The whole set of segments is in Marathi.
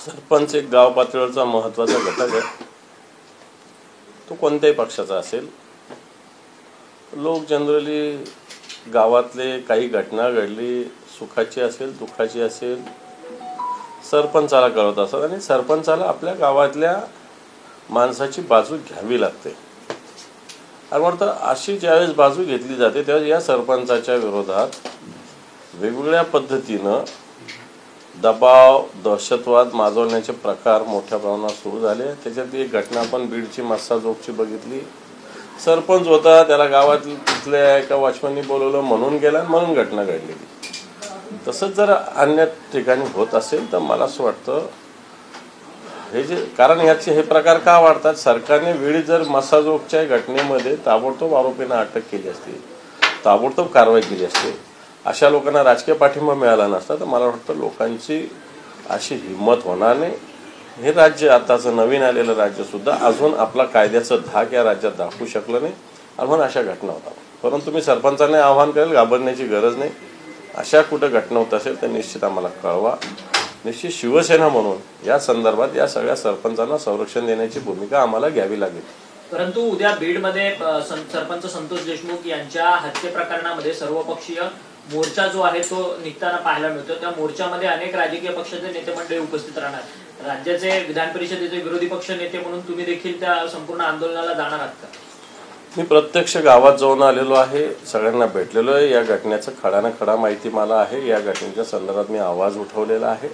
सरपंच एक गाव पातळीवरचा महत्त्वाचा घटक आहे। तो कोणत्याही पक्षाचा असेल। लोक जनरली गावातले काही घटना घडली, सुखाची असेल दुःखाची असेल, सरपंचाला कळवत असतात आणि सरपंचाला आपल्या गावातल्या माणसाची बाजू घ्यावी लागते। अर्थात अशी ज्यावेळेस बाजू घेतली जाते त्यावेळेस या सरपंचाच्या विरोधात वेगवेगळ्या पद्धतीनं दबाव, दहशतवाद माजवण्याचे प्रकार मोठ्या प्रमाणात सुरू झाले। त्याच्यात एक घटना आपण बीडची मस्साजोगची बघितली। सरपंच होता, त्याला गावातल्या एका वॉचमननी बोलवलं म्हणून गेला, म्हणून घटना घडली। तसंच जर अन्य ठिकाणी होत असेल तर मला असं वाटतं हे जे कारण याचे हे प्रकार का वाढतात, सरकारने वेळी जर मस्साजोगच्या घटनेमध्ये ताबडतोब आरोपींना अटक केली असती, ताबडतोब कारवाई केली असती, अशा लोकांना राजकीय पाठिंबा मिळाला नसता तर मला वाटतं लोकांची अशी हिंमत होणार नाही। हे राज्य आताचं नवीन आलेलं राज्यसुद्धा अजून आपला कायद्याचं धाक या राज्यात दाखवू शकलं नाही आणि म्हणून अशा घटना होतात। परंतु मी सरपंचांना आवाहन करेल, घाबरण्याची गरज नाही। अशा कुठं घटना होत असेल तर निश्चित आम्हाला कळवा। निश्चित शिवसेना म्हणून या संदर्भात या सगळ्या सरपंचांना संरक्षण देण्याची भूमिका आम्हाला घ्यावी लागेल। परंतु उद्या बीडमध्ये सरपंच संतोष देशमुख यांच्या हत्ये प्रकरणामध्ये सर्वपक्षीय मोर्चा जो आहे तो निघताना पाहायला मिळतो। त्या मोर्चामध्ये अनेक राजकीय पक्षाचे नेते मंडळी उपस्थित राहणार। राज्याचे विधान परिषदेचे विरोधी पक्ष नेते म्हणून तुम्ही देखील त्या संपूर्ण आंदोलनाला जाणार आहात का? मी प्रत्यक्ष गावात जाऊन आलेलो आहे, सगळ्यांना भेटलेलो आहे। या घटनेचं खडा ना खडा माहिती मला आहे। या घटनेच्या संदर्भात मी आवाज उठवलेला आहे।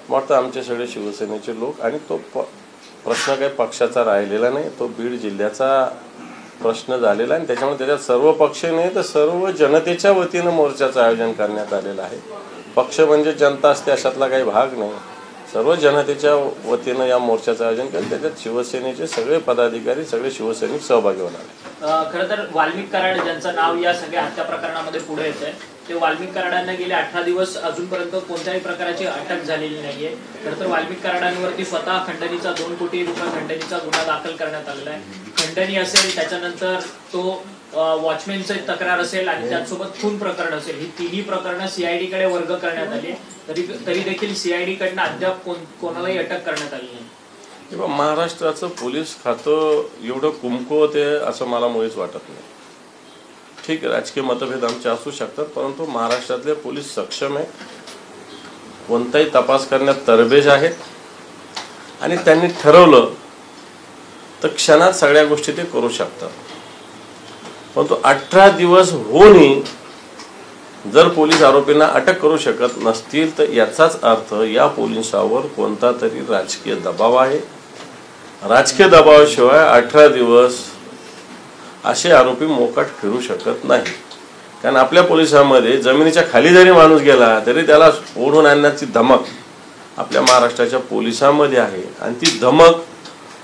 मग आमचे सगळे शिवसेनेचे लोक आणि तो प्रश्न काही पक्षाचा राहिलेला नाही, तो बीड जिल्ह्याचा प्रश्न झालेला आहे आणि त्याच्यामुळे त्याच्यात सर्व पक्ष नाही तर सर्व जनतेच्या वतीनं मोर्चाचं आयोजन करण्यात आलेलं आहे। पक्ष म्हणजे जनता असते अशातला काही भाग नाही, सर्व जनतेच्या वतीनं या मोर्चाचं आयोजन केलं। त्याच्यात शिवसेनेचे सगळे पदाधिकारी, सगळे शिवसैनिक सहभागी होणार आहेत। खरं तर वाल्मिक कराड ज्यांचं नाव या सगळ्या हत्या प्रकरणामध्ये पुढे येतंय, ते वाल्मिक कराडांना गेले 18 दिवस अजूनपर्यंत कोणत्याही प्रकारची अटक झालेली नाहीये। खरं तर वाल्मिक कराडांवरती स्वतः खंडणीचा 2 कोटी रुपये खंडणीचा गुन्हा दाखल करण्यात आलेला आहे। खंडणी असेल, त्याच्यानंतर तो वॉचमॅनची तक्रार असेल आणि त्याचसोबत खून प्रकरण असेल, ही तिन्ही प्रकरणं सीआयडी कडे वर्ग करण्यात आली। तरी देखील सीआयडी कडनं अद्याप कोणालाही अटक करण्यात आली नाही। महाराष्ट्राचं पोलीस खातं एवढं कुमकुवत आहे असं मला मुळीच वाटत नाही। ठीक आहे, राजकीय मतभेद आमचे असू शकतात, परंतु महाराष्ट्रातले पोलीस सक्षम आहे, कोणताही तपास करण्यात तरबेज आहेत आणि त्यांनी ठरवलं तर क्षणात सगळ्या गोष्टी ते करू शकतात। परंतु 18 दिवस होऊनही जर पोलीस आरोपींना अटक करू शकत नसतील तर याचाच अर्थ या पोलिसांवर कोणता तरी राजकीय दबाव आहे। राजकीय दबावाशिवाय 18 दिवस असे आरोपी मोकाट फिरू शकत नाही। कारण आपल्या पोलिसांमध्ये जमिनीच्या खाली जरी माणूस गेला तरी त्याला ओढून आणण्याची धमक आपल्या महाराष्ट्राच्या पोलिसांमध्ये आहे आणि ती धमक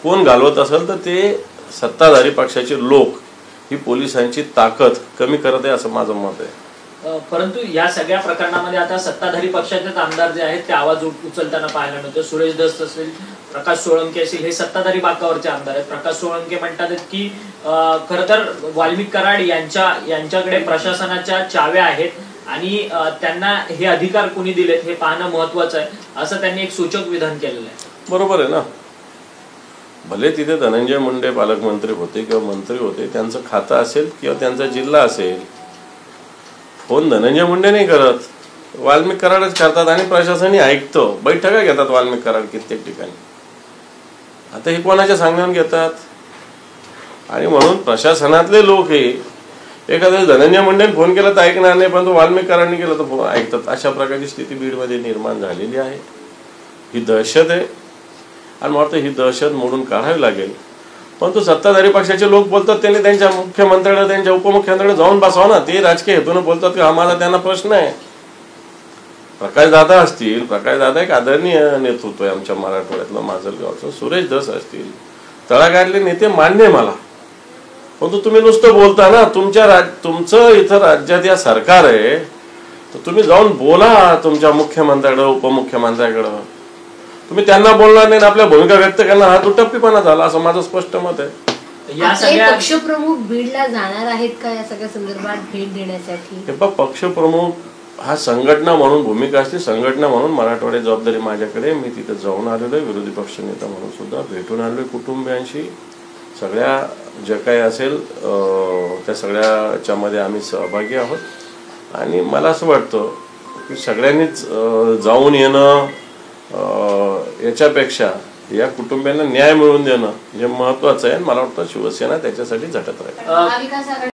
कोण घालवत असेल तर ते सत्ताधारी पक्षाचे लोक ही पोलिसांची ताकद कमी करत आहे असं माझं मत आहे। परंतु या सगळ्या प्रकरणामध्ये आता सत्ताधारी पक्षाचेच आमदार जे आहेत ते आवाज उचलताना पाहायला मिळतो। सुरेश धस असेल, प्रकाश सोळंके असेल, हे सत्ताधारी बाकावरचे आमदार आहेत। प्रकाश सोळंके म्हणतात की खरं तर वाल्मिक कराड यांच्याकडे प्रशासनाच्या चाव्या आहेत आणि त्यांना हे अधिकार कोणी दिलेत हे पाहणं महत्वाचं आहे, असं त्यांनी एक सूचक विधान केलेलं आहे। बरोबर आहे ना। भले तिथे धनंजय मुंडे पालकमंत्री होते किंवा मंत्री होते, त्यांचं खातं असेल किंवा त्यांचा जिल्हा असेल, फोन धनंजय मुंडे नाही करत, वाल्मिक कराडच करतात आणि प्रशासनही ऐकतो। बैठका घेतात वाल्मिक कराड कित्येक ठिकाणी। आता हे कोणाच्या सांगण्यावर घेतात आणि म्हणून प्रशासनातले लोक हे एखाद्या धनंजय मुंडेने फोन केला तर ऐकणार नाही, पण तो वाल्मिक कराडने केला तर फोन ऐकतात। अशा प्रकारची स्थिती बीडमध्ये निर्माण झालेली आहे। ही दहशत आहे आणि मला ही दहशत मोडून काढावी लागेल। परंतु सत्ताधारी पक्षाचे लोक बोलतात त्यांनी त्यांच्या मुख्यमंत्र्याकडे, त्यांच्या उपमुख्यमंत्र्याकडे जाऊन बसावं ना। ते राजकीय हेतून बोलतात की आम्हाला त्यांना प्रश्न आहे। प्रकाशदादा असतील, प्रकाशदादा एक आदरणीय नेतृत्व आहे आमच्या मराठवाड्यातलं, माजलगावचं। सुरेश धस असतील, तळागाळातले नेते मान्य आहे मला, परंतु तुम्ही नुसतं बोलता ना। तुमचं इथं राज्यात या सरकार आहे तर तुम्ही जाऊन बोला तुमच्या मुख्यमंत्र्याकडे, उपमुख्यमंत्र्याकडे। तुम्ही त्यांना बोलणार नाही, आपल्या भूमिका व्यक्त करणार, हा दुटप्पीपणा झाला असं माझं स्पष्ट मत आहे। या सगळ्या पक्षप्रमुख बीडला जाणार आहेत का या सगळ्या संदर्भात भेट देण्यासाठी? हे पक्षप्रमुख हा संघटना म्हणून भूमिका असते, संघटना म्हणून मराठवाड्या जबाबदारी माझ्याकडे. मी तिथे जाऊन आलेलो आहे, विरोधी पक्षनेता म्हणून सुद्धा भेटून आलो आहे कुटुंबियांशी. सगळ्या जे काही असेल त्या सगळ्याच्यामध्ये आम्ही सहभागी आहोत. आणि मला असं वाटतं की सगळ्यांनीच जाऊन येणं याच्यापेक्षा या कुटुंबियांना न्याय मिळवून देणं हे महत्त्वाचं आहे. मला वाटतं शिवसेना त्याच्यासाठी झटत राहील.